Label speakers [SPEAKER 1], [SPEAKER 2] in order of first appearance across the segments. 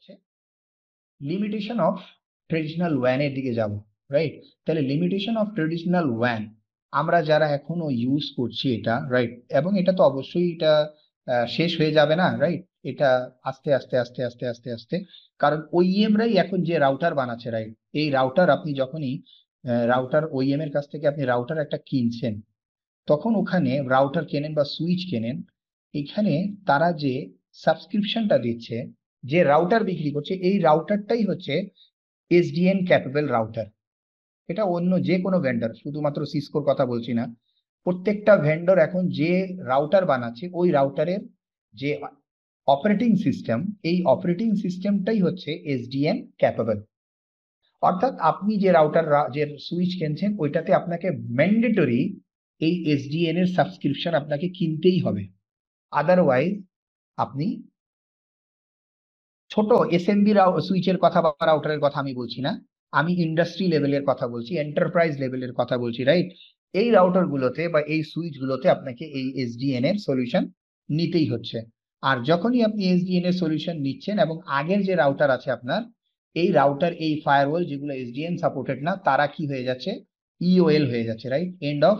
[SPEAKER 1] হচ্ছে limitation of traditional one এর দিকে যাব, রাইট? তাহলে লিমিটেশন অফ ট্রেডিশনাল ওয়ান আমরা যারা এখনো ইউজ করছি এটা, রাইট, এবং এটা তো অবশ্যই এটা শেষ হয়ে যাবে না, রাইট? এটা আস্তে আস্তে আস্তে আস্তে আস্তে আস্তে, কারণ ওইএম রাই এখন যে রাউটার বানাচ্ছে, রাইট? এই রাউটার আপনি যখনই রাউটার ওইএম এর কাছ থেকে আপনি রাউটার একটা কিনছেন, তখন ওখানে রাউটার কেনেন বা সুইচ কেনেন, এখানে তারা যে সাবস্ক্রিপশনটা দিচ্ছে, যে রাউটার বিক্রি করছে, এই রাউটারটাই হচ্ছে এসডিএন ক্যাপেবল রাউটার। এটা অন্য যে কোনো ভেন্ডর, শুধুমাত্র সিসকোর কথা বলছি না, প্রত্যেকটা ভেন্ডর এখন যে রাউটার বানাচ্ছে ওই রাউটারের যে অপারেটিং সিস্টেম, এই অপারেটিং সিস্টেমটাই হচ্ছে এসডিএন ক্যাপেবল। অর্থাৎ আপনি যে রাউটার যে সুইচ কিনছেন ওইটাতে আপনাকে ম্যান্ডেটরি এই এসডিএন এর সাবস্ক্রিপশন আপনাকে কিনতেই হবে, আদারওয়াইজ আপনি ছোট এসএমবি সুইচের কথা বা রাউটারের কথা আমি বলছি না, আমি ইন্ডাস্ট্রি লেভেলের কথা বলছি, এন্টারপ্রাইজ লেভেলের কথা বলছি, রাইট? এই রাউটার গুলোতে বা এই সুইচ গুলোতে আপনাকে এই এসডিএন এর সলিউশন নিতেই হচ্ছে। আর যখনই আপনি এসডিএন এর সলিউশন নিচ্ছেন এবং আগের যে রাউটার আছে আপনার, এই রাউটার এই ফায়ারওয়াল যেগুলো এসডিএন সাপোর্টেড না, তারা কি হয়ে যাচ্ছে? ইওএল হয়ে যাচ্ছে, রাইট? এন্ড অফ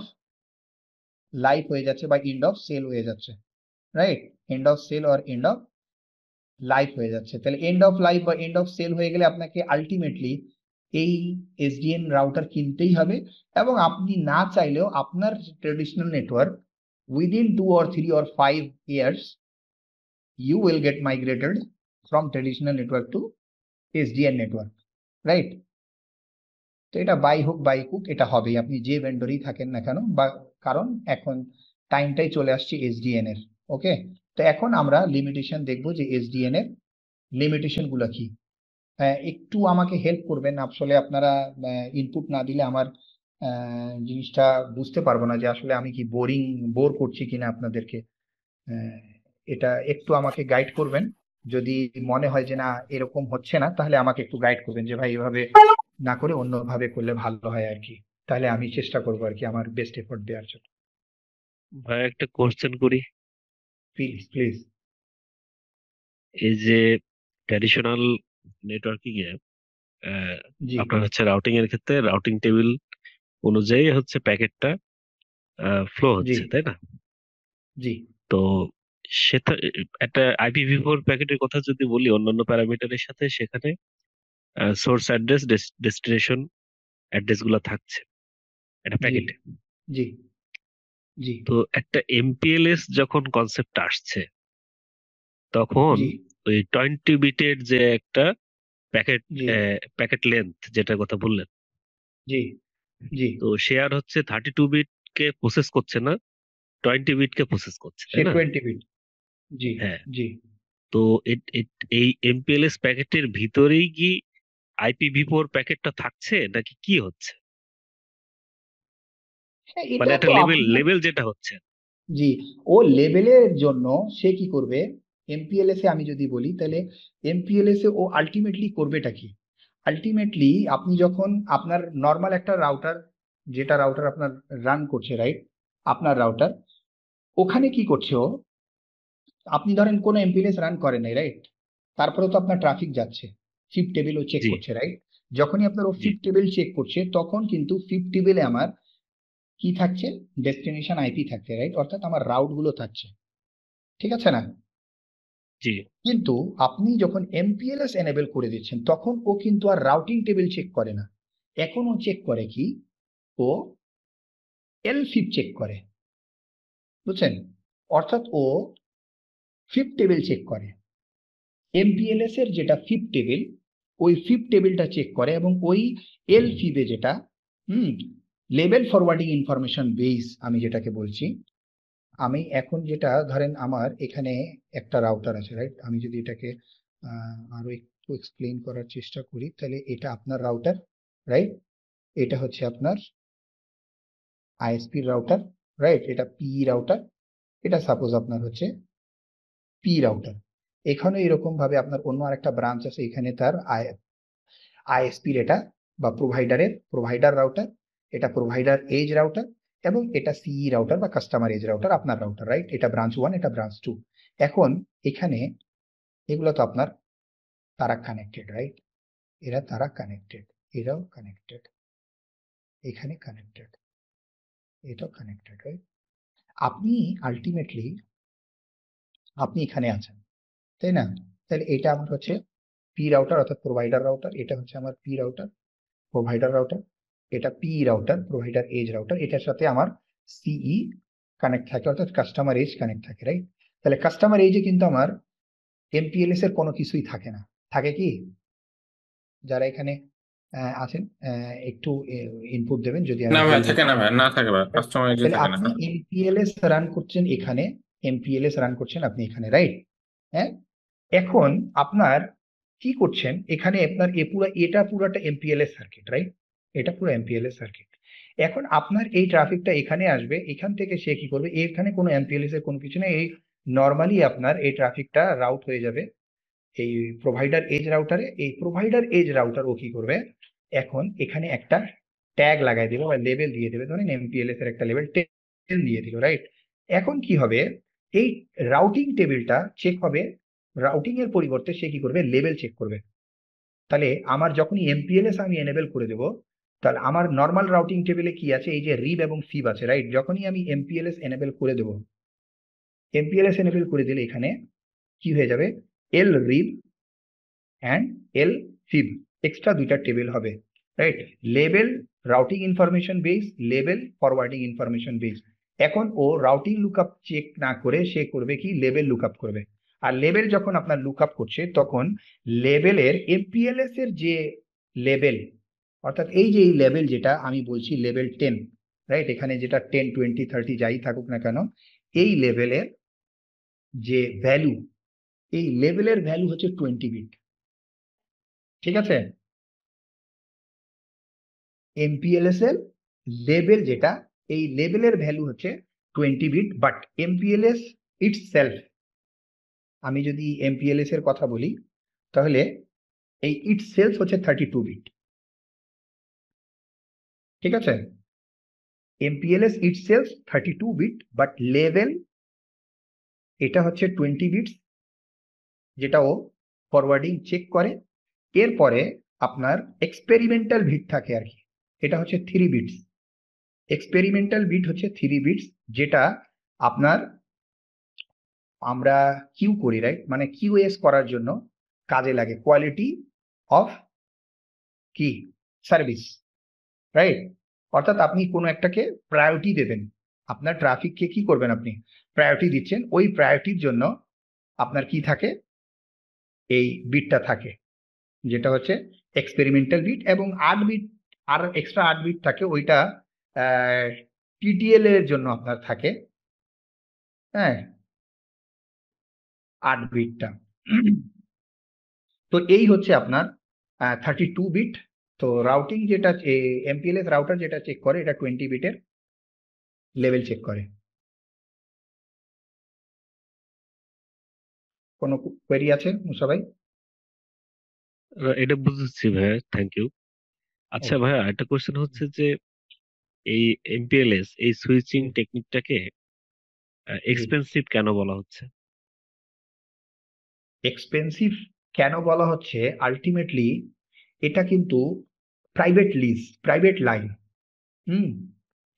[SPEAKER 1] লাইফ হয়ে যাচ্ছে বা এন্ড অফ সেল হয়ে যাচ্ছে, right? End of sale or end of life হয়ে যাচ্ছে। তাহলে এন্ড অফ লাইফ বা এন্ড অফ সেল হয়ে গেলে আপনাকে আলটিমেটলি এই এসডিএন রাউটার কিনতেই হবে, এবং আপনি না চাইলেও আপনার traditional network within 2 or 3 or 5 years you will get migrated from traditional network to SDN network, right? তো এটা বাই হোক বাই কুক এটা হবেই, আপনি যে ভেন্ডরই থাকেন না কেন, বা কারণ এখন টাইমটাই চলে আসছে এসডিএন এর। ওকে, তো এখন আমরা লিমিটেশন দেখবো যে এসডিএন এর লিমিটেশন গুলো কি। একটু আমাকে হেল্প করবেন, আসলে আপনারা ইনপুট না দিলে আমার জিনিসটা বুঝতে পারবো না যে আসলে আমি কি বোর করছি কিনা আপনাদেরকে। আহ, এটা একটু আমাকে গাইড করবেন, যদি মনে হয় যে না এরকম হচ্ছে না, তাহলে আমাকে একটু গাইড করবেন যে ভাই এভাবে না করে অন্যভাবে করলে ভালো হয় আর কি। তাহলে আমি চেষ্টা করবো আর কি আমার বেস্ট এফোর্ট দেওয়ার জন্য।
[SPEAKER 2] ভাই একটা কোশ্চেন করি।
[SPEAKER 1] Please please.
[SPEAKER 2] এই যে ট্র্যাডিশনাল নেটওয়ার্কিং এ
[SPEAKER 1] জি
[SPEAKER 2] আপনার হচ্ছে রাউটিং এর ক্ষেত্রে রাউটিং টেবিল অনুযায়ী হচ্ছে প্যাকেটটা ফ্লো
[SPEAKER 1] জি
[SPEAKER 2] হচ্ছে, তাই না?
[SPEAKER 1] জি
[SPEAKER 2] তো সেটা একটা IPv4 প্যাকেটের কথা যদি বলি অন্যান্য প্যারামিটারের সাথে, সেখানে সোর্স অ্যাড্রেস, ডেস্টিনেশন অ্যাড্রেস গুলা থাকছে একটা
[SPEAKER 1] জি
[SPEAKER 2] প্যাকেটে।
[SPEAKER 1] জি জি
[SPEAKER 2] তো একটা MPLS যখন কনসেপ্ট আসছে, তখন
[SPEAKER 1] জি
[SPEAKER 2] ওই 20 বিটের যে একটা প্যাকেট
[SPEAKER 1] জি
[SPEAKER 2] প্যাকেট লেন্থ যেটার কথা বললেন,
[SPEAKER 1] জি জি
[SPEAKER 2] তো সে আর হচ্ছে 32 বিট কে প্রসেস করছে না, 20 বিট কে প্রসেস করছে,
[SPEAKER 1] সে
[SPEAKER 2] তাই না?
[SPEAKER 1] 20 বিট। জি
[SPEAKER 2] হ্যাঁ।
[SPEAKER 1] জি।
[SPEAKER 2] তো এই MPLS প্যাকেটের ভিতরেই কি IPv4 প্যাকেটটা থাকছে নাকি কি হচ্ছে?
[SPEAKER 1] হ্যাঁ,
[SPEAKER 2] মানে
[SPEAKER 1] এটা
[SPEAKER 2] একটা
[SPEAKER 1] তো
[SPEAKER 2] লেভেল
[SPEAKER 1] আপনার।
[SPEAKER 2] লেভেল যেটা হচ্ছে।
[SPEAKER 1] জি, ও লেভেলের জন্য সে কি করবে? এমপিএলএস এ আমি যদি বলি, তাহলে এমপিএলএস এ ও আলটিমেটলি করবেটা কি? আলটিমেটলি আপনি যখন আপনার নর্মাল একটা রাউটার, যেটা রাউটার আপনার রান করছে, রাইট? আপনার রাউটার ওখানে কি করছে ও? আপনি ধরেন কোনো এমপিএলএস রান করেন নাই, রাইট? তারপরে তো আপনার ট্রাফিক যাচ্ছে, ফিফ টেবিল ও চেক
[SPEAKER 2] জি
[SPEAKER 1] করছে, রাইট? যখনই আপনার ও
[SPEAKER 2] জি
[SPEAKER 1] ফিফ টেবিল চেক করছে, তখন কিন্তু ফিফ টেবিলে আমার কি থাকছে? ডেস্টিনেশন আইপি থাকছে, রাইট? অর্থাৎ আমার রাউট গুলো থাকছে, ঠিক আছে না?
[SPEAKER 2] জি
[SPEAKER 1] কিন্তু আপনি যখন এমপিএলএস এনেবল করে দিচ্ছেন, তখন ও কিন্তু আর রাউটিং টেবিল চেক করে না, এখন ও চেক করে কি? ও এলফিপ চেক করে, বুঝছেন? অর্থাৎ ও ফিফ টেবিল চেক করে, এমপিএলএস এর যেটা ফিফ টেবিল, ওই ফিফ টেবিলটা চেক করে, এবং ওই এলফিবে যেটা হুম লেভেল ফরওয়ার্ডিং ইনফরমেশন বেস আমি যেটাকে বলছি, আমি এখন যেটা ধরেন আমার এখানে একটা রাউটার আছে, রাইট? আমি যদি এটাকে আরো একটু এক্সপ্লেইন করার চেষ্টা করি, তাহলে এটা আপনার রাউটার, রাইট? এটা হচ্ছে আপনার আইএসপি রাউটার, রাইট? এটা পিই রাউটার, এটা সাপোজ আপনার হচ্ছে পি রাউটার। এখানে এরকম ভাবে আপনার অন্য আরেকটা ব্রাঞ্চ আছে, এখানে তার আইএসপির এটা বা প্রোভাইডার রাউটার, এটা প্রোভাইডার এজ রাউটার, এবং এটা সিই রাউটার বা কাস্টমার এজ রাউটার, আপনার রাউটার, রাইট? এটা ব্রাঞ্চ 1, এটা ব্রাঞ্চ 2। এখন এখানে এগুলো তো আপনার তারা কানেক্টেড, রাইট? তারা কানেক্টেড, এরাও কানেক্টেড, এখানে কানেক্টেড, এটাও কানেক্টেড, রাইট? আপনি আলটিমেটলি আপনি এখানে আছেন, তাই না? তাহলে এটা আমার হচ্ছে পি রাউটার অর্থাৎ প্রোভাইডার রাউটার, এটা হচ্ছে আমার পি রাউটার প্রোভাইডার রাউটার, এটা P router provider edge router, এটার সাথে আমার সিই কানেক্ট থাকে অর্থাৎ কাস্টমার এজ কানেক্ট থাকে, রাইট? তাহলে কাস্টমার এজে কিন্তু আমার এমপিএলএস এর কোনো কিছুই থাকে না, থাকে কি? যারা এখানে আছেন একটু ইনপুট দেবেন যদি
[SPEAKER 3] না
[SPEAKER 1] আমি
[SPEAKER 3] ভাই,
[SPEAKER 1] ভুল
[SPEAKER 3] থাকে
[SPEAKER 1] বলি।
[SPEAKER 3] না ভাই, না থাকে ভাই, কাস্টমাইজে
[SPEAKER 1] তাহলে
[SPEAKER 3] থাকে না।
[SPEAKER 1] আপনি এমপিএলএস রান করছেন এখানে, এমপিএলএস রান করছেন আপনি এখানে, রাইট? হ্যাঁ, এখন আপনার কি করছেন এখানে, আপনার এটা পুরাটা এমপিএলএস সার্কিট, রাইট? এটা পুরো এমপিএলএস সার্কিট। এখন আপনার এই ট্রাফিকটা এখানে আসবে, এখান থেকে সে কি করবে, এখানে কোনো এমপিএলএস এর কোনো কিছু নেই, এই নর্মালি আপনার এই ট্রাফিকটা রাউট হয়ে যাবে এই প্রোভাইডার এজ রাউটারে। এই প্রোভাইডার এজ রাউটার ও কি করবে, এখন এখানে একটা ট্যাগ লাগাই দিল বা লেভেল দিয়ে দেবে, ধরেন এমপিএলএস এর একটা লেভেল 10 দিয়ে দিল, রাইট? এখন কি হবে, এই রাউটিং টেবিলটা চেক হবে, রাউটিং এর পরিবর্তে সে কি করবে, লেভেল চেক করবে। তাহলে আমার যখনই এমপিএলএস আমি এনেবল করে দেবো, তাহলে আমার নর্মাল রাউটিং টেবিলে কি আছে, এই যে রিব এবং ফিব আছে, রাইট? যখনই আমি এমপিএলএস এনেবল করে দেবো, এমপিএলএস এনেবল করে দিলে এখানে কি হয়ে যাবে, এল রিব অ্যান্ড এল ফিব, এক্সট্রা দুইটা টেবিল হবে, right? Label routing information base, label forwarding information base. এখন ও রাউটিং লুকআপ চেক না করে সে করবে কি, লেবেল লুকআপ করবে। আর লেবেল যখন আপনার লুকআপ করছে তখন লেবেলের এমপিএলএস এর যে লেবেল, অর্থাৎ এই যে এই লেবেল যেটা আমি বলছি লেবেল 10, রাইট? এখানে যেটা 10, 20, 30 যাই থাকুক না কেন, এই লেভেলের যে ভ্যালু, এই লেভেলের ভ্যালু হচ্ছে 20 বিট, ঠিক আছে? এমপিএলএস এর লেবেল যেটা, এই লেবেলের ভ্যালু হচ্ছে 20 বিট, বাট এমপিএলএস ইটসেলফ, আমি যদি এমপিএলএস এর কথা বলি তাহলে এই ইটসেলফ হচ্ছে 32 বিট, ঠিক আছে? এমপিএলএস ইটসেলফ 32 বিট, বাট লেভেল এটা হচ্ছে 20 বিটস, যেটা ও ফরওয়ার্ডিং চেক করে। এরপরে আপনার এক্সপেরিমেন্টাল বিট থাকে আর কি, এটা হচ্ছে 3 বিটস, এক্সপেরিমেন্টাল বিট হচ্ছে 3 বিটস, যেটা আপনার আমরা কিউ করি, রাইট? মানে কিউএস করার জন্য কাজে লাগে, কোয়ালিটি অফ কি সার্ভিস, রাইট? অর্থাৎ আপনি কোনো একটাকে প্রায়োরিটি দেবেন, আপনার ট্রাফিককে কি করবেন, আপনি প্রায়োরিটি দিচ্ছেন, ওই প্রায়োরিটির জন্য আপনার কি থাকে, এই বিটটা থাকে, যেটা হচ্ছে এক্সপেরিমেন্টাল বিট, এবং 8 বিট, আর এক্সট্রা 8 বিট থাকে ওইটা টিটিএল এর জন্য আপনার থাকে, হ্যাঁ, 8 বিটটা। তো এই হচ্ছে আপনার 32 বিট। তো রাউটিং যেটা এমপিএলএস রাউটার যেটা চেক করে, এটা 20 বিটের লেভেল চেক করে। কোনো কোয়েরি আছে মুসা ভাই?
[SPEAKER 2] এটা বুঝেছি ভাইয়া, থ্যাংক ইউ। আচ্ছা
[SPEAKER 1] ওকে।
[SPEAKER 2] ভাইয়া, একটা কোশ্চেন হচ্ছে যে এই এমপিএলএস এই সুইচিং টেকনিকটাকে
[SPEAKER 1] জি,
[SPEAKER 2] এক্সপেন্সিভ কেন বলা হচ্ছে?
[SPEAKER 1] এক্সপেন্সিভ কেন বলা হচ্ছে, আলটিমেটলি এটা কিন্তু প্রাইভেট লিজ, প্রাইভেট লাইন। হুম,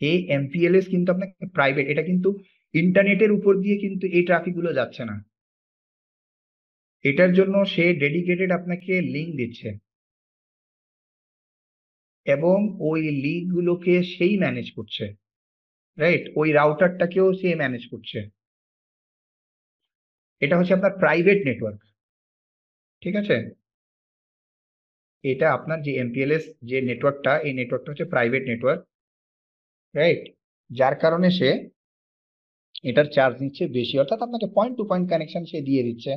[SPEAKER 1] এই এমপিএলএস কিন্তু আপনাকে প্রাইভেট, এটা কিন্তু ইন্টারনেটের উপর দিয়ে কিন্তু এই ট্রাফিক গুলো যাচ্ছে না, এটার জন্য সে ডেডিকেটেড আপনাকে লিঙ্ক দিচ্ছে, এবং ওই লিঙ্ক গুলোকে সেই ম্যানেজ করছে, রাইট? ওই রাউটারটাকেও সে ম্যানেজ করছে। এটা হচ্ছে আপনার প্রাইভেট নেটওয়ার্ক, ঠিক আছে? এটা আপনার যে এমপিএলএস যে নেটওয়ার্কটা, এই নেটওয়ার্কটা হচ্ছে প্রাইভেট নেটওয়ার্ক, রাইট? যার কারণে সে এটার চার্জ নিচ্ছে বেশি, অর্থাৎ আপনাকে পয়েন্ট টু পয়েন্ট কানেকশন সে দিয়ে দিচ্ছে।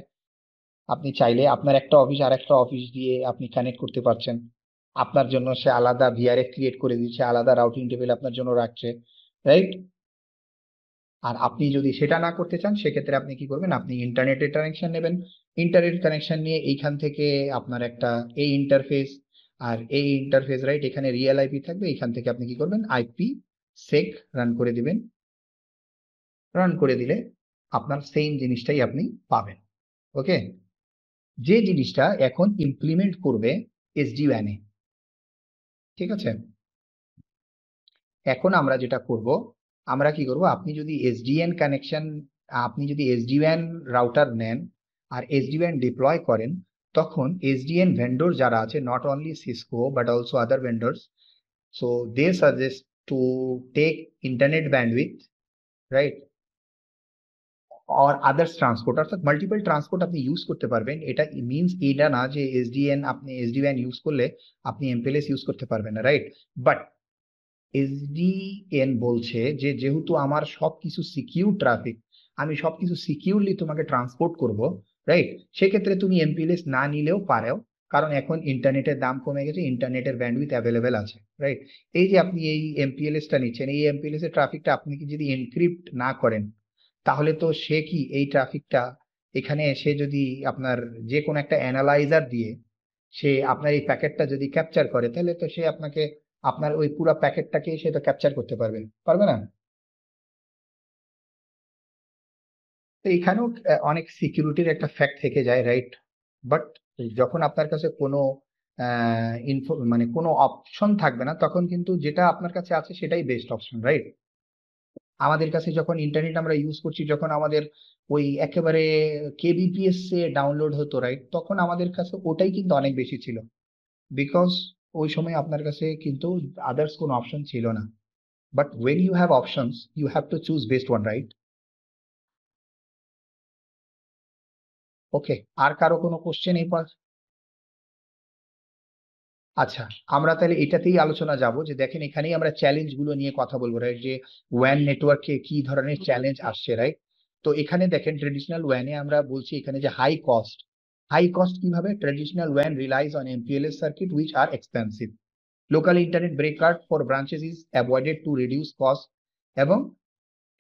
[SPEAKER 1] আপনি চাইলে আপনার একটা অফিস আর একটা অফিস দিয়ে আপনি কানেক্ট করতে পারছেন, আপনার জন্য সে আলাদা ভিআরএফ ক্রিয়েট করে দিচ্ছে, আলাদা রাউটিং টেবিল আপনার জন্য রাখছে, রাইট? আর আপনি যদি সেটা না করতে চান সেক্ষেত্রে আপনি কি করবেন, আপনি ইন্টারনেটের কানেকশন নেবেন, ইন্টারনেট কানেকশন নিয়ে এইখান থেকে আপনার একটা এই ইন্টারফেস, আর এই ইন্টারফেস, রাইট? এখানে রিয়েল আইপি থাকবে, এখান থেকে আপনি কি করবেন, আইপি সেক রান করে দিবেন, রান করে দিলে আপনার সেম জিনিসটাই আপনি পাবেন, ওকে? যে জিনিসটা এখন ইমপ্লিমেন্ট করবে SD-WAN এ। ঠিক আছে, এখন আমরা যেটা করব, আমরা কি করব, আপনি যদি SD-WAN রাউটার নেন আর SD-WAN ডিপ্লয় করেন, তখন SDN ভেন্ডর যারা আছে, not only Cisco but also other vendors, so they suggest to take internet bandwidth, right, or others transport, অর্থাৎ মাল্টিপল ট্রান্সপোর্ট আপনি ইউজ করতে পারবেন। এটা মিনস এটা না যে আপনি SD-WAN ইউজ করলে আপনি MPLS ইউজ করতে পারবেন না, রাইট, বাট SDN বলছে যে যেহেতু আমার সবকিছু সিকিউর ট্রাফিক, আমি সবকিছু সিকিউরলি তোমাকে ট্রান্সপোর্ট করব, রাইট, সেক্ষেত্রে তুমি MPLS না নিলেও পারো, কারণ এখন ইন্টারনেটের দাম কমে গেছে, ইন্টারনেটের ব্যান্ডউইথ অ্যাভেলেবেল আছে, রাইট। এই যে আপনি এই MPLS-টা নিচ্ছেন, এই MPLS এর ট্রাফিকটা আপনি কি যদি এনক্রিপ্ট না করেন, তাহলে তো সে কি এই ট্রাফিকটা এখানে এসে যদি আপনার যে কোনো একটা অ্যানালাইজার দিয়ে সে আপনার এই প্যাকেটটা যদি ক্যাপচার করে, তাহলে তো সে আপনাকে আপনার ওই পুরো প্যাকেটটাকে সে তো ক্যাপচার করতে পারবে, পারবে না? তো এখানেও অনেক সিকিউরিটির একটা ফ্যাক্ট থেকে যায়, রাইট, বাট যখন আপনার কাছে কোনো ইনফো মানে কোনো অপশন থাকবে না, তখন কিন্তু যেটা আপনার কাছে আছে সেটাই বেস্ট অপশন, রাইট। আমাদের কাছে যখন ইন্টারনেট আমরা ইউজ করছি, যখন আমাদের ওই একেবারে KBPS এ ডাউনলোড হতো, রাইট, তখন আমাদের কাছে ওটাই কিন্তু অনেক বেশি ছিল, বিকজ ওই সময় আপনার কাছে কিন্তু আদার্স কোনো অপশন ছিল না। But when you have options, you have to choose best one, right. Okay, আর কারো কোনো কোশ্চেন এই পাশ? আচ্ছা, আমরা তাহলে এটাতেই আলোচনা যাব, যে দেখেন এখানেই আমরা চ্যালেঞ্জ গুলো নিয়ে কথা বলবো, রাইট, যে ওয়ান নেটওয়ার্কে কি ধরনের চ্যালেঞ্জ আসছে, রাইট। তো এখানে দেখেন ট্রেডিশনাল ওয়ানে আমরা বলছি এখানে যে হাই কস্ট কিভাবে, traditional one relies on MPLS circuit which are expensive, local internet breakout for branches is avoided to reduce cost, এবং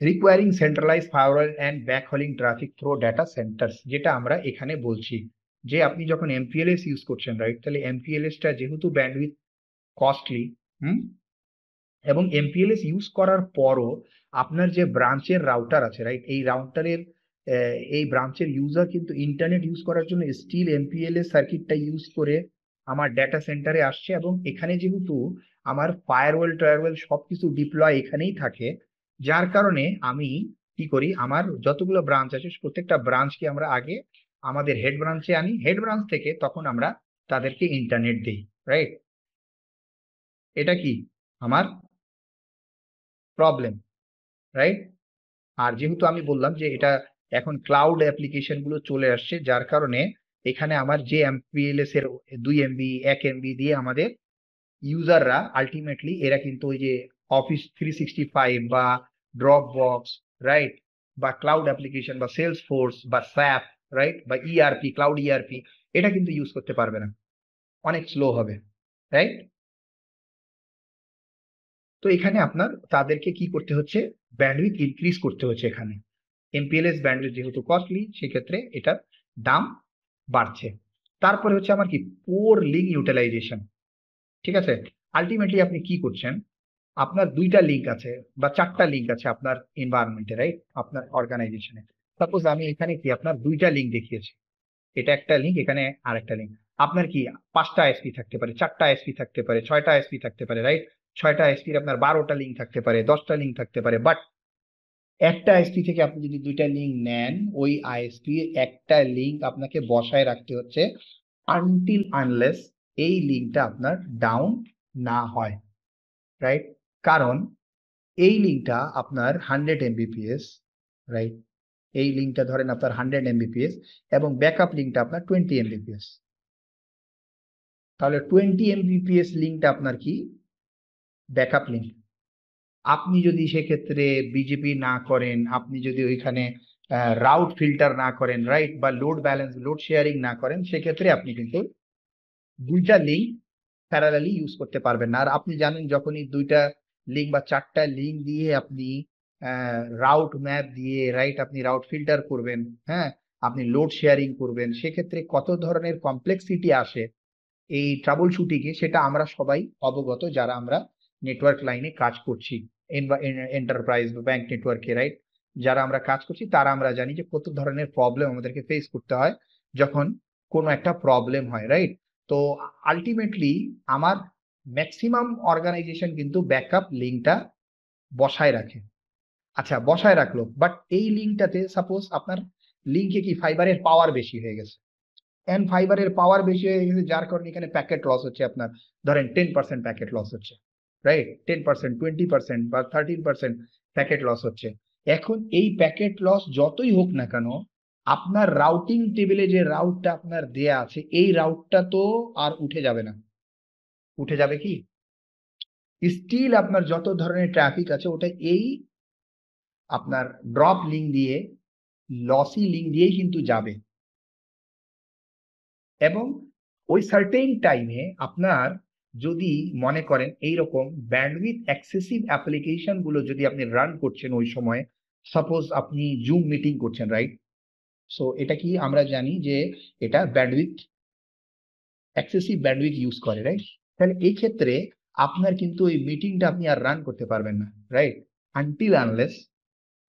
[SPEAKER 1] requiring centralise firewall and backhauling traffic through data centres, যেটা আমরা এখানে বলছি যে আপনি যখন MPLS ইউজ করছেন, রাইট, তাহলে MPLS-টা যেহেতু ব্যান্ডউইথ কস্টলি, হুম, এবং MPLS ইউজ করার পরও আপনার যে ব্রাঞ্চের রাউটার আছে, রাইট, এই ব্রাঞ্চের ইউজার কিন্তু ইন্টারনেট ইউজ করার জন্য স্টিল MPLS সার্কিটটা ইউজ করে আমার ডেটা সেন্টারে আসছে, এবং এখানে যেহেতু আমার ফায়ারওয়াল টায়ারওয়াল সবকিছু ডিপ্লয় এখানেই থাকে, যার কারণে আমি কি করি, আমার যতগুলো ব্রাঞ্চ আছে প্রত্যেকটা ব্রাঞ্চকে আমরা আগে আমাদের হেড ব্রাঞ্চে আনি, হেড ব্রাঞ্চ থেকে তখন আমরা তাদেরকে ইন্টারনেট দিই, রাইট। এটা কি আমার প্রবলেম, রাইট। আর যেহেতু আমি বললাম যে এটা এখন ক্লাউড অ্যাপ্লিকেশন গুলো চলে আসছে, যার কারণে এখানে আমার যে MPLS এর 2 MB 1 MB দিয়ে আমাদের ইউজাররা আলটিমেটলি এরা কিন্তু ওই যে অফিস 365 বা ড্রপ বক্স, রাইট, বা ক্লাউড অ্যাপ্লিকেশন বা সেলস ফোর্স বা স্যাপ, রাইট, বা ক্লাউড ERP, এটা কিন্তু ইউজ করতে পারবে না, অনেক স্লো হবে, রাইট। তো এখানে আপনার তাদেরকে কি করতে হচ্ছে, ব্যান্ডউইথ ইনক্রিজ করতে হচ্ছে এখানে। MPLS ব্যান্ডউইথ যেহেতু কস্টলি, সেক্ষেত্রে এটার দাম বাড়ছে। তারপরে হচ্ছে আমার কি, পোর লিঙ্ক ইউটিলাইজেশন। ঠিক আছে, আলটিমেটলি আপনি কি করছেন, আপনার 2টা লিঙ্ক আছে বা 4টা লিঙ্ক আছে আপনার এনভায়রনমেন্টে, রাইট, আপনার অর্গানাইজেশনে। সাপোজ আমি এখানে কি আপনার 2টা লিঙ্ক দেখিয়েছি, এটা একটা লিঙ্ক, এখানে আরেকটা লিঙ্ক। আপনার কি 5টা ISP থাকতে পারে, 4টা ISP থাকতে পারে, 6টা ISP থাকতে পারে, রাইট, 6টা ISP-র আপনার 12টা লিঙ্ক থাকতে পারে, 10টা লিঙ্ক থাকতে পারে, বাট একটা ISP থেকে আপনি যদি 2টা লিঙ্ক নেন, ওই ISP একটা লিঙ্ক আপনাকে বসায় রাখতে হচ্ছে আনটিল আনলেস এই লিঙ্কটা আপনার ডাউন না হয়, রাইট। কারণ এই লিঙ্কটা আপনার 100 Mbps, রাইট, এই লিঙ্কটা ধরেন আপনার 100 Mbps, এবং ব্যাকআপ লিঙ্কটা আপনার 20 Mbps। তাহলে 20 Mbps লিঙ্কটা আপনার কি, ব্যাকআপ লিঙ্ক। আপনি যদি সেক্ষেত্রে BGP না করেন, আপনি যদি ওইখানে রাউট ফিল্টার না করেন, রাইট, বা লোড শেয়ারিং না করেন, সেক্ষেত্রে আপনি কিন্তু 2টা লিঙ্ক প্যারালালি ইউজ করতে পারবেন না। আর আপনি জানেন যখনই 2টা লিঙ্ক বা 4টা লিঙ্ক দিয়ে আপনি রাউট ম্যাপ দিয়ে, রাইট, আপনি রাউট ফিল্টার করবেন, হ্যাঁ, আপনি লোড শেয়ারিং করবেন, সেক্ষেত্রে কত ধরনের কমপ্লেক্সিটি আসে এই ট্রাবল শুটিংয়ে, সেটা আমরা সবাই অবগত, যারা আমরা নেটওয়ার্ক লাইনে কাজ করছি, এন্টারপ্রাইজ বা ব্যাংক নেটওয়ার্কে, রাইট, যারা আমরা কাজ করছি তারা আমরা জানি যে কত ধরনের প্রবলেম আমাদেরকে ফেস করতে হয় যখন কোনো একটা প্রবলেম হয়, রাইট? তো আলটিমেটলি আমার ম্যাক্সিমাম অর্গানাইজেশন কিন্তু ব্যাকআপ লিঙ্কটা বসায় রাখে। আচ্ছা, বসায় রাখলো, বাট এই লিঙ্কটাতে সাপোজ আপনার লিঙ্কে কি ফাইবারের পাওয়ার বেশি হয়ে গেছে, এন্ড ফাইবারের পাওয়ার বেশি হয়ে গেছে, যার কারণে এখানে প্যাকেট লস হচ্ছে আপনার, ধরেন 10% প্যাকেট লস হচ্ছে, রাইট? 10%, 20% বা 13% প্যাকেট লস হচ্ছে। এখন এই প্যাকেট লস যতই হোক না কেন, আপনার রাউটিং টেবিলে যে রাউটটা আপনার দেয়া আছে, এই রাউটটা তো আর উঠে যাবে না। উঠে যাবে কি? স্টিল আপনার যত ধরনের ট্রাফিক আছে ওটা এই আপনার ড্রপ লিঙ্ক দিয়ে, লসি লিঙ্ক দিয়েই কিন্তু যাবে। এবং ওই সার্টেন টাইমে আপনার যদি মনে করেন এইরকম ব্যান্ডউইথ এক্সেসিভ অ্যাপ্লিকেশন গুলো যদি আপনি রান করছেন ওই সময়, সাপোজ আপনি জুম মিটিং করছেন, রাইট? সো এটা কি আমরা জানি যে এটা ব্যান্ডউইথ, এক্সেসিভ ব্যান্ডউইথ ইউজ করে, রাইট? তাহলে এই ক্ষেত্রে আপনার কিন্তু ওই মিটিংটা আপনি আর রান করতে পারবেন না, রাইট? আনটিল আনলেস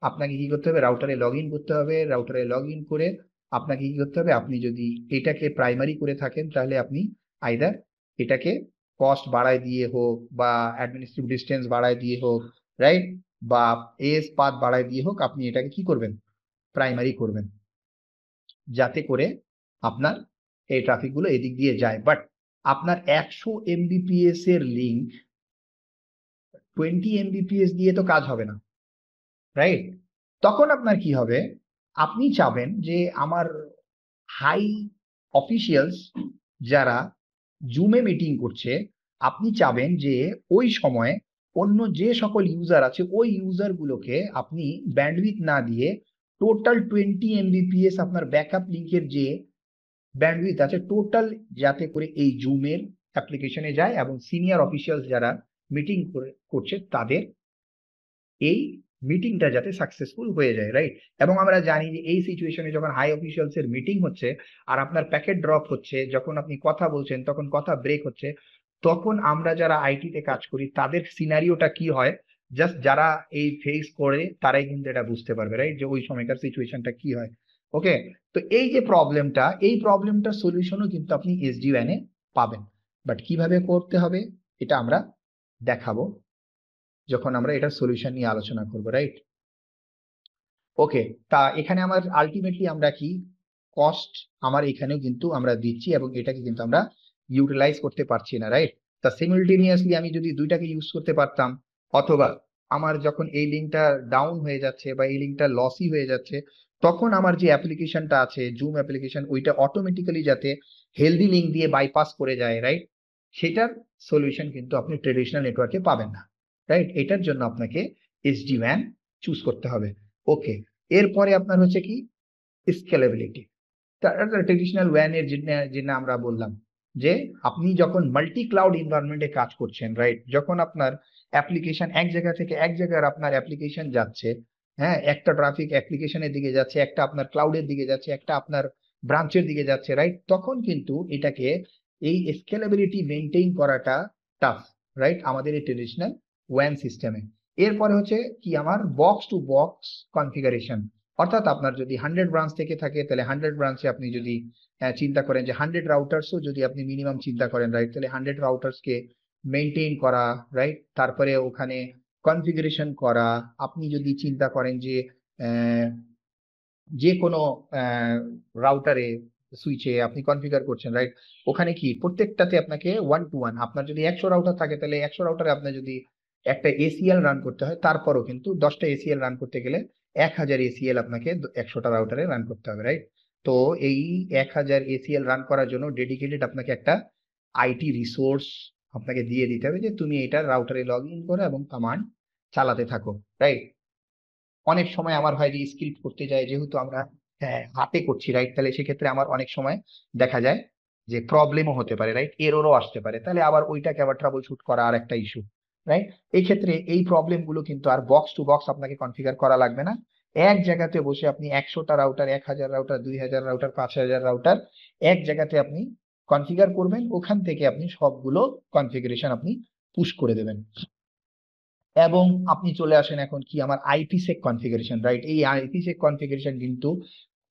[SPEAKER 1] আপনাকে কি করতে হবে, রাউটারে লগ ইন করতে হবে। রাউটারে লগ ইন করে আপনাকে কি করতে হবে, আপনি যদি এটাকে প্রাইমারি করে থাকেন তাহলে আপনি আইদার এটাকে কস্ট বাড়ায় দিয়ে হোক বা অ্যাডমিনিস্ট্রেটিভ ডিস্টেন্স বাড়ায় দিয়ে হোক, রাইট? বা এস পাথ বাড়ায় দিয়ে হোক, আপনি এটাকে কি করবেন, প্রাইমারি করবেন, যাতে করে আপনার এই ট্রাফিক গুলো এদিক দিয়ে যায়। বাট আপনার 100 Mbps এর লিঙ্ক 20 Mbps দিয়ে তো কাজ হবে না, রাইট? তখন আপনার কি হবে, আপনি চাবেন যে আমার হাই অফিসিয়ালস যারা জুমে মিটিং করছে, আপনি চাবেন যে ওই সময় অন্য যে সকল ইউজার আছে ওই ইউজার গুলোকে আপনি ব্যান্ডউইথ না দিয়ে টোটাল 20 Mbps আপনার ব্যাকআপ লিঙ্কের যে ব্যান্ডউইথ আছে টোটাল, যাতে করে এই জুমের অ্যাপ্লিকেশনে যায় এবং সিনিয়র অফিসিয়ালস যারা মিটিং করছে তাদের এই মিটিংটা যাতে সাকসেসফুল হয়ে যায়, রাইট? এবং আমরা জানি যে এই সিচুয়েশনে যখন হাই অফিসিয়ালস এর মিটিং হচ্ছে আর আপনার প্যাকেট ড্রপ হচ্ছে, যখন আপনি কথা বলছেন তখন কথা ব্রেক হচ্ছে, তখন আমরা যারা আইটি তে কাজ করি তাদের সিনারিওটা কি হয়, জাস্ট যারা এই ফেস করে তারাই কিন্তু এটা বুঝতে পারবে, রাইট? যে ওই সময়কার সিচুয়েশনটা কি হয়। ওকে, তো এই যে প্রবলেমটা, এই প্রবলেমটার সলিউশনও কিন্তু আপনি এসডিওএন এ পাবেন। বাট কিভাবে করতে হবে এটা আমরা দেখাবো যখন আমরা এটার সলিউশন নিয়ে আলোচনা করব, রাইট? ওকে, তা এখানে আমার আলটিমেটলি আমরা কি কস্ট আমার এখানেও কিন্তু আমরা দিচ্ছি এবং এটাকে কিন্তু আমরা ইউটিলাইজ করতে পারছি না, রাইট? তা সিমিলটেনিয়াসলি আমি যদি দুইটাকে ইউজ করতে পারতাম, অথবা আমার যখন এই লিঙ্কটা ডাউন হয়ে যাচ্ছে বা এই লিঙ্কটা লসই হয়ে যাচ্ছে, তখন আমার যে অ্যাপ্লিকেশনটা আছে জুম অ্যাপ্লিকেশন, ওইটা অটোমেটিক্যালি যাতে হেলদি লিঙ্ক দিয়ে বাইপাস করে যায়, রাইট? সেটার সলিউশন কিন্তু আপনি ট্রেডিশনাল নেটওয়ার্কে পাবেন না, রাইট? এটার জন্য আপনাকে এসডি ওয়ান চুজ করতে হবে। ওকে, এরপরে আপনার হচ্ছে কি স্কেলেবিলিটি। ট্রেডিশনাল ওয়ান এর জন্য আমরা বললাম যে আপনি যখন মাল্টি ক্লাউড এনভায়রনমেন্টে কাজ করছেন, রাইট? যখন আপনার অ্যাপ্লিকেশন এক জায়গা থেকে এক জায়গায় আপনার অ্যাপ্লিকেশন যাচ্ছে, হ্যাঁ, একটা ট্রাফিক অ্যাপ্লিকেশনের দিকে যাচ্ছে, একটা আপনার ক্লাউডের দিকে যাচ্ছে, একটা আপনার ব্রাঞ্চের দিকে যাচ্ছে, রাইট? তখন কিন্তু এটাকে এই স্কেলেবিলিটি মেনটেইন করাটা টাফ, রাইট? আমাদের এই ট্রেডিশনাল ওয়ান সিস্টেমে। এরপরে হচ্ছে কি আমার বক্স টু বক্স কনফিগারেশন, অর্থাৎ আপনার যদি 100 ব্রাঞ্চ থেকে থাকে তাহলে 100 ব্রাঞ্চে আপনি যদি চিন্তা করেন যে 100 রাউটার্সও যদি আপনি মিনিমাম চিন্তা করেন, রাইট? তাহলে 100 রাউটার্সকে মেনটেইন করা, রাইট? তারপরে ওখানে কনফিগারেশন করা। আপনি যদি চিন্তা করেন যে যে কোনো রাউটারে সুইচে আপনি কনফিগার করছেন, রাইট? ওখানে কি প্রত্যেকটাতে আপনাকে 1 to 1, আপনার যদি 100 রাউটার থাকে তাহলে 100 রাউটারে আপনার যদি একটা এসিএল রান করতে হয়, তারপরও কিন্তু 10টা এসিএল রান করতে গেলে 1000 এসিএল আপনাকে 100টা রাউটারে রান করতে হবে, রাইট? তো এই 1000 এসিএল রান করার জন্য ডেডিকেটেড আপনাকে একটা আইটি রিসোর্স আপনাকে দিয়ে দিতে হবে যে তুমি এটা রাউটারে লগ ইন করো এবং কমান্ড চালাতে থাকো, রাইট? অনেক সময় আমার হয় যে স্ক্রিপ্ট করতে যায়, যেহেতু আমরা হাতে করছি, রাইট? তাহলে সেক্ষেত্রে আমার অনেক সময় দেখা যায় যে প্রবলেমও হতে পারে, রাইট? এররও আসতে পারে, তাহলে আবার ওইটাকে আবার ট্রাবল শুট করা আর একটা ইস্যু, রাইট? এই ক্ষেত্রে এই প্রবলেম গুলো কিন্তু আর বক্স টু বক্স আপনাকে কনফিগার করা লাগবে না। এক জায়গাতে বসে আপনি 100টা রাউটার, 1000 রাউটার, 2000 রাউটার, 5000 রাউটার এক জায়গাতে আপনি কনফিগার করবেন, ওখান থেকে আপনি সবগুলো কনফিগারেশন আপনি পুশ করে দেবেন। এবং আপনি চলে আসেন এখন কি আমার আইপিসেক কনফিগারেশন, রাইট? এই আইপিসেক কনফিগারেশন কিন্তু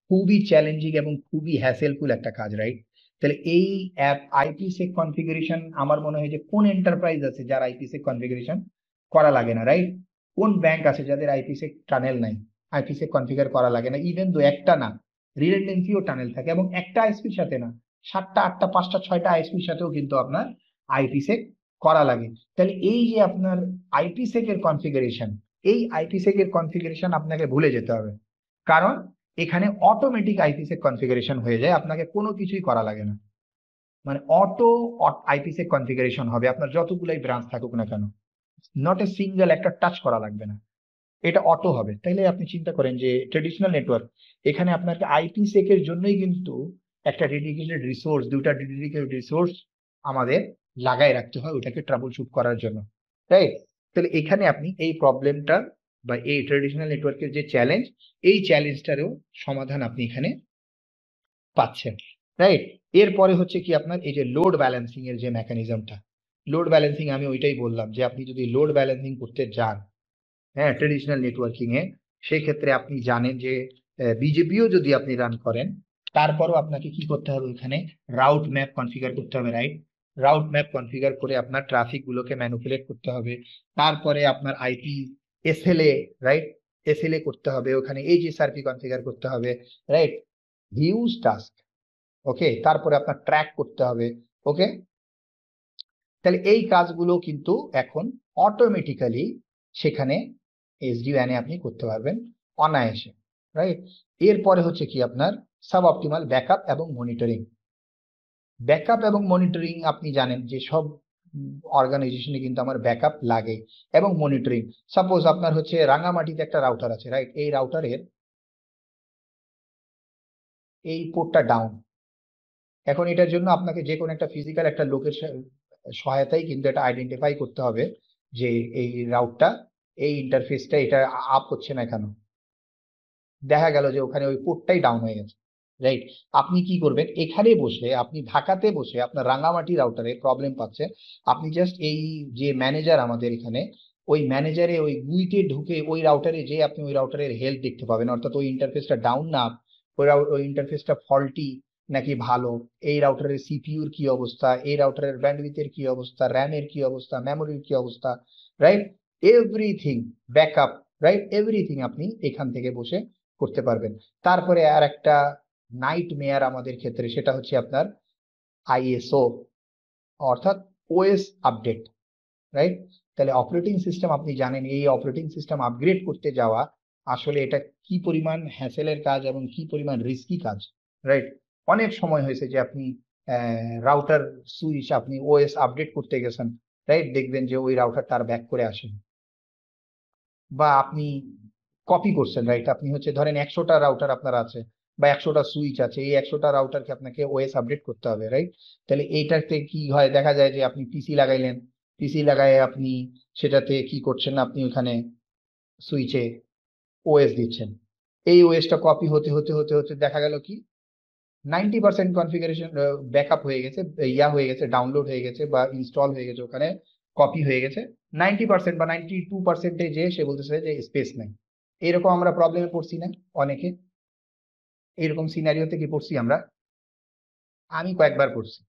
[SPEAKER 1] খুবই চ্যালেঞ্জিং এবং খুবই হ্যাসেলফুল একটা কাজ, রাইট? তাহলে এই অ্যাপ আইপিসেক কনফিগারেশন আমার মনে হয় যে কোন এন্টারপ্রাইজ আছে যার আইপিসেক কনফিগারেশন করা লাগে না, রাইট? কোন ব্যাংক আছে যাদের আইপিসেক টানেল নাই, আইপিসেক কনফিগার করা লাগে না? ইভেন দো একটা না, রিডান্ডেন্সিও টানেল থাকে, এবং একটা আইএসপির সাথে না, 7টা 8টা 5টা 6টা আইএসপির সাথেও কিন্তু আপনার আইপিসেক করা লাগে। তাহলে এই যে আপনার আইপিসেক এর কনফিগারেশন, এই আইপিসেক এর কনফিগারেশন আপনাকে ভুলে যেতে হবে, কারণ এখানে অটোমেটিক আইপিসেক কনফিগারেশন হয়ে যায়, আপনাকে কোনো কিছুই করা লাগে না। মানে অটো আইপিসেক কনফিগারেশন হবে আপনার যতগুলাই ব্রাঞ্চ থাকুক না কেন, নট এ সিঙ্গেল একটা টাচ করা লাগবে না, এটা অটো হবে। তাইলে আপনি চিন্তা করেন যে ট্রেডিশনাল নেটওয়ার্ক, এখানে আপনাকে আইপিসেক এর জন্যই কিন্তু একটা ডেডিকেটেড রিসোর্স, দুটা ডেডিকেটেড রিসোর্স আমাদের লাগাই রাখতে হয় ওটাকে ট্রাবল শুট করার জন্য, রাইট? তাহলে এখানে আপনি এই প্রবলেমটা বা এই ট্রেডিশনাল নেটওয়ার্কের যে চ্যালেঞ্জ, এই চ্যালেঞ্জটারও সমাধান আপনি এখানে পাচ্ছেন, রাইট? এরপরে হচ্ছে কি আপনার এই যে লোড ব্যালেন্সিং এর যে মেকানিজমটা, লোড ব্যালেন্সিং আমি ওইটাই বললাম যে আপনি যদি লোড ব্যালেন্সিং করতে যান, হ্যাঁ, ট্রেডিশনাল নেটওয়ার্কিং এ, সেক্ষেত্রে আপনি জানেন যে বিজেপিও যদি আপনি রান করেন, তারপরও আপনাকে কি করতে হবে, ওখানে রাউট ম্যাপ কনফিগার করতে হবে, রাইট? রাউট ম্যাপ কনফিগার করে আপনার ট্রাফিক গুলোকে ম্যানিপুলেট করতে হবে, তারপরে আপনার আইপি এসএলএ, রাইট, এসএলএ করতে হবে, ওখানে এইচএসআরপি কনফিগার করতে হবে, রাইট? হিউজ টাস্ক, ওকে? তারপরে আপনার ট্র্যাক করতে হবে, ওকে? তাহলে এই কাজগুলো কিন্তু এখন অটোমেটিক্যালি সেখানে এসডিওএন এ আপনি করতে পারবেন অনায়াসে, রাইট? এরপরে হচ্ছে কি আপনার সাব অপটিমাল ব্যাকআপ এবং মনিটরিং। ব্যাকআপ এবং মনিটরিং আপনি জানেন যে সব অর্গানাইজেশনে কিন্তু আমার ব্যাকআপ লাগে এবং মনিটরিং। সাপোজ আপনার হচ্ছে রাঙামাটিতে একটা রাউটার আছে, রাইট? এই রাউটারের এই পোর্টটা ডাউন, এখন এটার জন্য আপনাকে যে কোনো একটা ফিজিক্যাল একটা লোকের সহায়তায় কিন্তু এটা আইডেন্টিফাই করতে হবে যে এই রাউটটা, এই ইন্টারফেসটা এটা আপ হচ্ছে না কেন, দেখা গেল যে ওখানে ওই পোর্টটাই ডাউন হয়ে গেছে, রাইট? আপনি কি করবেন, এখানে বসে আপনি ঢাকাতে বসে আপনার রাঙামাটি রাউটারে প্রবলেম পাচ্ছে, আপনি জাস্ট এই যে ম্যানেজার আমাদের এখানে, ওই ম্যানেজারে ওই গুইতে ঢুকে ওই রাউটারে যে আপনি ওই রাউটারের হেলথ দেখতে পাবেন, অর্থাৎ ওই ইন্টারফেসটা ডাউন না, ওই ইন্টারফেসটা ফল্টি নাকি ভালো, এই রাউটারের সিপিইউর কি অবস্থা, এই রাউটারের ব্যান্ডউইথের কি অবস্থা, র্যামের কি অবস্থা, মেমোরির কি অবস্থা, right? Everything backup, right, everything আপনি এখান থেকে বসে করতে পারবেন। তারপরে আর একটা নাইট মেয়ার আমাদের ক্ষেত্রে, সেটা হচ্ছে আপনার আইএসও, অর্থাৎ ওএস আপডেট, রাইট? তাহলে অপারেটিং সিস্টেম আপনি জানেন, এই অপারেটিং সিস্টেম আপগ্রেড করতে যাওয়া আসলে এটা কি পরিমাণ হ্যাসেলের কাজ এবং কি পরিমাণ রিস্কি কাজ, রাইট? অনেক সময় হয়েছে যে আপনি রাউটার সুইচ আপনি ওএস আপডেট করতে গেছেন, রাইট? দেখবেন যে ওই রাউটার তার ব্যাক করে আসেন, বা আপনি কপি করছেন, রাইট? আপনি হচ্ছে ধরেন 100টা রাউটার আপনার আছে বা 100টা সুইচ আছে, এই 100টা রাউটারকে আপনাকে ওএস আপডেট করতে হবে, রাইট? তাহলে এইটাতে কি হয়, দেখা যায় যে আপনি পিসি লাগাইলেন, পিসি লাগায় আপনি সেটাতে কি করছেন, আপনি ওখানে সুইচে ওএস দিচ্ছেন, এই ওএসটা কপি হতে হতে হতে হতে দেখা গেল কি 90% কনফিগারেশন ব্যাকআপ হয়ে গেছে, হয়ে গেছে, ডাউনলোড হয়ে গেছে বা ইনস্টল হয়ে গেছে, ওখানে কপি হয়ে গেছে 90% বা 92%-এ, যে সে বলতেছে যে স্পেস নাই। এরকম আমরা প্রবলেমে পড়ছি না অনেকে? এরকম সিনারিওতে কি পড়ছি আমরা? আমি কয়েকবার পড়ছি,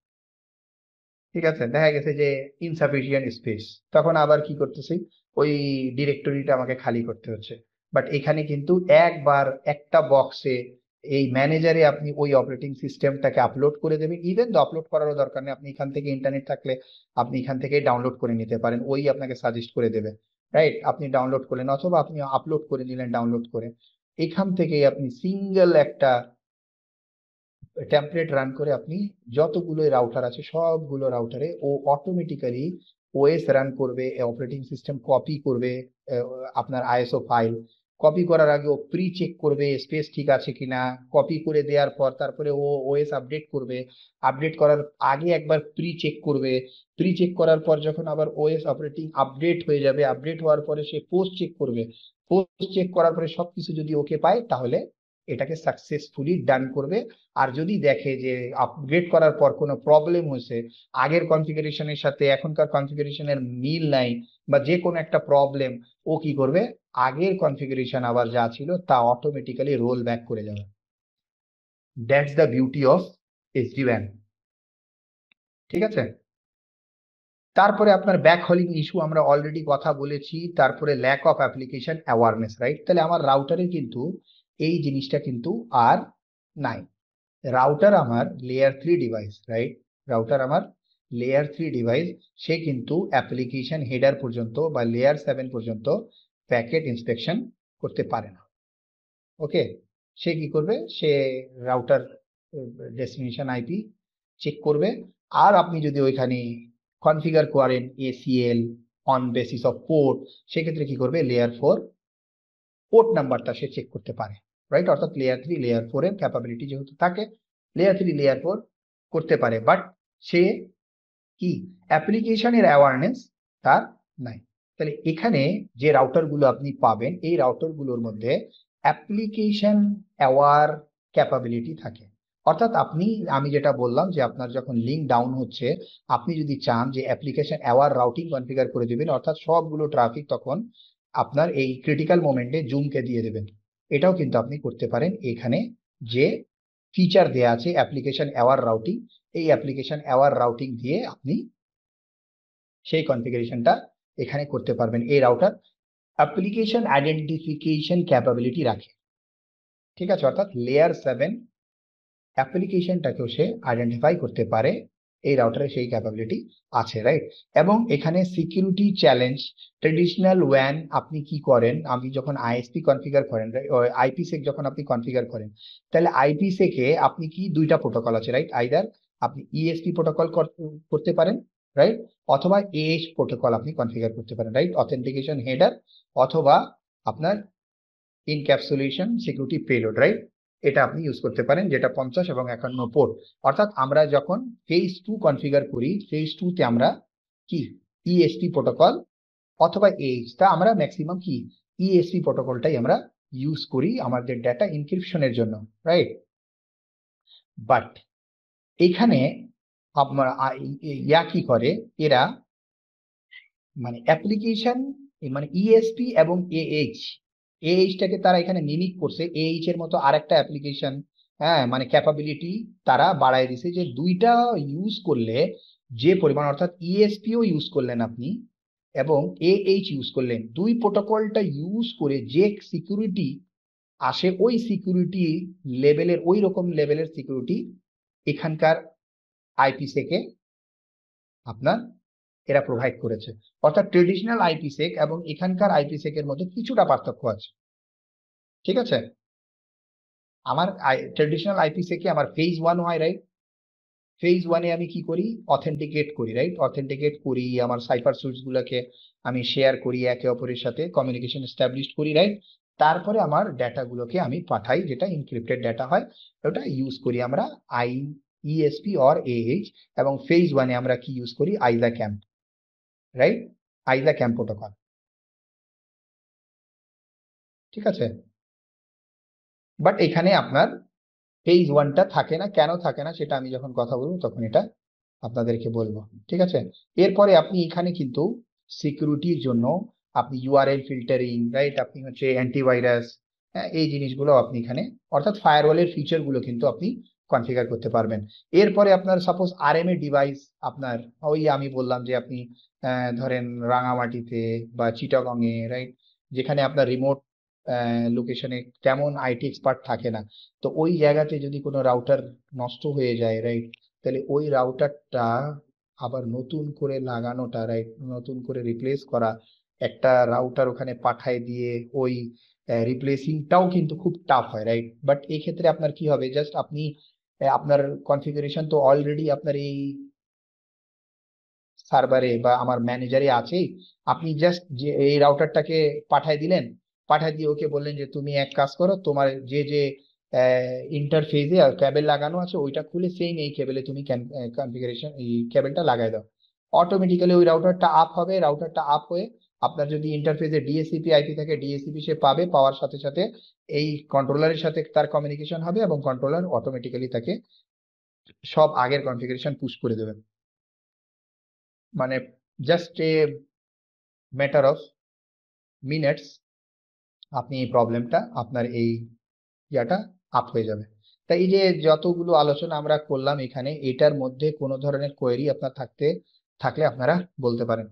[SPEAKER 1] ঠিক আছে? দেখা গেছে যে ইনসাফিসিয়েন্ট স্পেস, তখন আবার কি করতেছি, ওই ডিরেক্টরিটা আমাকে খালি করতে হচ্ছে। বাট এখানে কিন্তু একবার একটা বক্সে এই ম্যানেজারে আপনি ওই অপারেটিং সিস্টেমটাকে আপলোড করে দেবেন, ইভেন তো আপলোড করারও দরকার নেই, আপনি এখান থেকে ইন্টারনেট থাকলে আপনি এখান থেকে ডাউনলোড করে নিতে পারেন, ওই আপনাকে সাজেস্ট করে দেবে, রাইট? আপনি ডাউনলোড করলেন অথবা আপনি আপলোড করে নিলেন ডাউনলোড করে, এখান থেকেই আপনি সিঙ্গেল একটা টেমপ্লেট রান করে আপনি যতগুলো রাউটার আছে সবগুলো রাউটারে ও অটোমেটিক্যালি ওএস রান করবে, অপারেটিং সিস্টেম কপি করবে আহ, আপনার আইএসও ফাইল, কপি করার আগে ও প্রি চেক করবে স্পেস ঠিক আছে কিনা, কপি করে দেওয়ার পর তারপরে ও ওএস আপডেট করবে, আপডেট করার আগে একবার প্রি চেক করবে, প্রি চেক করার পর যখন আবার ওএস অপারেটিং আপডেট হয়ে যাবে, আপডেট হওয়ার পরে সে পোস্ট চেক করবে, পোস্ট চেক করার পরে সবকিছু যদি ওকে পায় তাহলে এটাকে সাকসেসফুলি ডান করবে। আর যদি দেখে যে আপগ্রেড করার পর কোনো প্রবলেম হয়েছে, আগের কনফিগারেশনের সাথে এখনকার কনফিগারেশনের মিল নাই বা যে কোনো একটা প্রবলেম, ও কি করবে, আগের কনফিগারেশন আবার যা ছিল তা অটোমেটিক্যালি রোল ব্যাক করে যাবে। That's the beauty of SD-WAN। ঠিক আছে, তারপরে আপনার ব্যাক হলিং ইস্যু আমরা অলরেডি কথা বলেছি, তারপরে lack of application awareness, right? তাহলে আমার রাউটারে কিন্তু এই জিনিসটা কিন্তু আর নাই। রাউটার আমার লেয়ার 3 ডিভাইস, রাইট? রাউটার আমার লেয়ার 3 ডিভাইস, সে কিন্তু অ্যাপ্লিকেশন হেডার পর্যন্ত বা লেয়ার 7 পর্যন্ত প্যাকেট ইন্সপেকশন করতে পারে না। ওকে, সে কি করবে? সে রাউটার ডেস্টিনেশন আইপি চেক করবে, আর আপনি যদি ওইখানে কনফিগার করেন ACL on basis of port, সেক্ষেত্রে কি করবে? লেয়ার 4 পোর্ট নাম্বারটা সে চেক করতে পারে, রাইট? অর্থাৎ লেয়ার 3 লেয়ার 4 এর ক্যাপাবিলিটি যেহেতু থাকে, লেয়ার 3 লেয়ার 4 করতে পারে, বাট সে কি অ্যাপ্লিকেশনের অ্যাওয়ারনেস তার নাই। তাহলে এখানে যে রাউটার গুলো আপনি পাবেন, এই রাউটার গুলোর মধ্যে অ্যাপ্লিকেশন অ্যাওয়ার ক্যাপাবিলিটি থাকে। অর্থাৎ আপনি, আমি যেটা বললাম যে আপনার যখন লিঙ্ক ডাউন হচ্ছে, আপনি যদি চান যে অ্যাপ্লিকেশন অ্যাওয়ার রাউটিং কনফিগার করে দিবেন, অর্থাৎ সবগুলো ট্রাফিক তখন আপনার এই ক্রিটিক্যাল মোমেন্টে জুমকে দিয়ে দেবেন, এটাও কিন্তু আপনি করতে পারেন। এখানে যে ফিচার দেয়া আছে অ্যাপ্লিকেশন অ্যাওয়ার রাউটিং, এই অ্যাপ্লিকেশন অ্যাওয়ার রাউটিং দিয়ে আপনি সেই কনফিগারেশনটা এখানে করতে পারবেন। এই রাউটার অ্যাপ্লিকেশন আইডেন্টিফিকেশন ক্যাপাবিলিটি রাখে, ঠিক আছে? অর্থাৎ লেয়ার 7 অ্যাপ্লিকেশনটাকেও সে আইডেন্টিফাই করতে পারে, এই রাউটারে সেই ক্যাপাবিলিটি আছে, রাইট? এবং এখানে সিকিউরিটি চ্যালেঞ্জ, ট্রেডিশনাল ওয়্যান আপনি কি করেন, আপনি যখন আইএসপি কনফিগার করেন, আইপিসেক যখন আপনি কনফিগার করেন, তাহলে আইপিসেকে আপনি কি দুইটা প্রোটোকল আছে, রাইট? আইদার আপনি ইএসপি প্রোটোকল করতে পারেন, রাইট? অথবা এএইচ প্রোটোকল আপনি কনফিগার করতে পারেন, রাইট? অথেন্টিকেশন হেডার অথবা আপনার ইনক্যাপসুলেশন সিকিউরিটি পেলোড, রাইট? এটা আপনি ইউজ করতে পারেন, যেটা 50 এবং 51 পোর্ট। অর্থাৎ আমরা যখন ফেজ 2 কনফিগার করি, ফেজ 2 তে আমরা কি ইএসপি প্রোটোকল অথবা এইচ, তা আমরা ম্যাক্সিমাম কি ইএসপি প্রোটোকলটাই আমরা ইউজ করি আমাদের ডেটা ইনক্রিপশনের জন্য, রাইট? বাট এখানে আপনার ইয়া কি করে এরা, মানে অ্যাপ্লিকেশন, মানে ইএসপি এবং এইচটাকে তারা এখানে মিমিক করছে, এইচ এর মতো আরেকটা অ্যাপ্লিকেশন, হ্যাঁ, মানে ক্যাপাবিলিটি তারা বাড়ায় দিছে, যে দুইটা ইউজ করলে যে পরিমাণ, অর্থাৎ ইএসপিও ইউজ করলেন আপনি এবং এইচ ইউজ করলেন, দুই প্রোটোকলটা ইউজ করে যে সিকিউরিটি আসে, ওই সিকিউরিটি লেভেলের, ওই রকম লেভেলের সিকিউরিটি এখানকার আইপিসেকে আপনার এরা প্রোভাইড করেছে। অর্থাৎ ট্রেডিশনাল আইপিসেক এবং এখানকার আইপিসেক এর মধ্যে কিছুটা পার্থক্য আছে, ঠিক আছে? আমার ট্রেডিশনাল আইপিসেকে আমার ফেজ 1 হয়, রাইট? ফেজ 1 এ আমি কি করি? অথেন্টিকেট করি, রাইট? অথেন্টিকেট করি, আমার সাইফার সুইটস গুলোকে আমি শেয়ার করি, একে অপরের সাথে কমিউনিকেশন এস্টাবলিশ করি, রাইট? তারপরে আমার ডেটা গুলোকে আমি পাঠাই, যেটা ইনক্রিপ্টেড ডেটা হয়, ওটা ইউজ করি আমরা ইএসপি অর এএইচ। এবং ফেজ 1 এ আমরা কি ইউজ করি? আইজা ক্যাম্প, রাইট? আইজা ক্যাম্প প্রোটোকল, ঠিক আছে? বাট এখানে আপনার ফেজ 1টা থাকে না। কেন থাকে না সেটা আমি যখন কথা বলবো তখন এটা আপনাদেরকে বলবো, ঠিক আছে? এরপরে আপনি এখানে কিন্তু সিকিউরিটির জন্য আপনি ইউআরএল ফিল্টারিং, রাইট? আপনি হচ্ছে অ্যান্টিভাইরাস, হ্যাঁ, এই জিনিসগুলো আপনি এখানে, অর্থাৎ ফায়ারওয়ালের ফিচার গুলো কিন্তু আপনি কনফিগার করতে পারবেন। এরপরে আপনার সাপোজ আরএমএ ডিভাইস, আপনার ওই আমি বললাম যে আপনি ধরেন রাঙামাটিতে বা চিটাগং এ, রাইট, যেখানে আপনার রিমোট লোকেশনে তেমন আইটি এক্সপার্ট থাকে না, তো ওই জায়গাতে যদি কোনো রাউটার নষ্ট হয়ে যায়, রাইট, তাহলে ওই রাউটারটা আবার নতুন করে লাগানোটা, রাইট, নতুন করে রিপ্লেস করা, একটা রাউটার ওখানে পাঠায় দিয়ে ওই রিপ্লেসিংটাও কিন্তু খুব টাফ হয়, রাইট? বাট এই ক্ষেত্রে আপনার কি হবে? জাস্ট আপনি আপনার কনফিগারেশন তো অলরেডি আপনার এই সার্ভারে বা আমার ম্যানেজারে আছেই, আপনি জাস্ট যে এই রাউটারটাকে পাঠায় দিলেন, পাঠায় দিয়ে ওকে বললেন যে তুমি এক কাজ করো, তোমার যে যে ইন্টারফেসে কেবল লাগানো আছে ওইটা খুলে সেম এই কেবলে তুমি কনফিগারেশন এই কেবলটা লাগাই দাও, অটোমেটিক্যালি ওই রাউটারটা আপ হবে। রাউটারটা আপ হয়ে আপনার যদি ইন্টারফেসে ডিএসসিপি আইপি থাকে, ডিএসসিপি সে পাবে, পাওয়ার সাথে সাথে এই কন্ট্রোলারের সাথে তার কমিউনিকেশন হবে এবং কন্ট্রোলার অটোমেটিক্যালি তাকে সব আগের কনফিগারেশন পুশ করে দেবে। মানে just a matter of minutes আপনি এই প্রবলেমটা, আপনার এই ইয়াটা আপ হয়ে যাবে। তাই এই যে যতগুলো আলোচনা আমরা করলাম এখানে, এটার মধ্যে কোনো ধরনের কোয়েরি আপনার থাকলে আপনারা বলতে পারেন।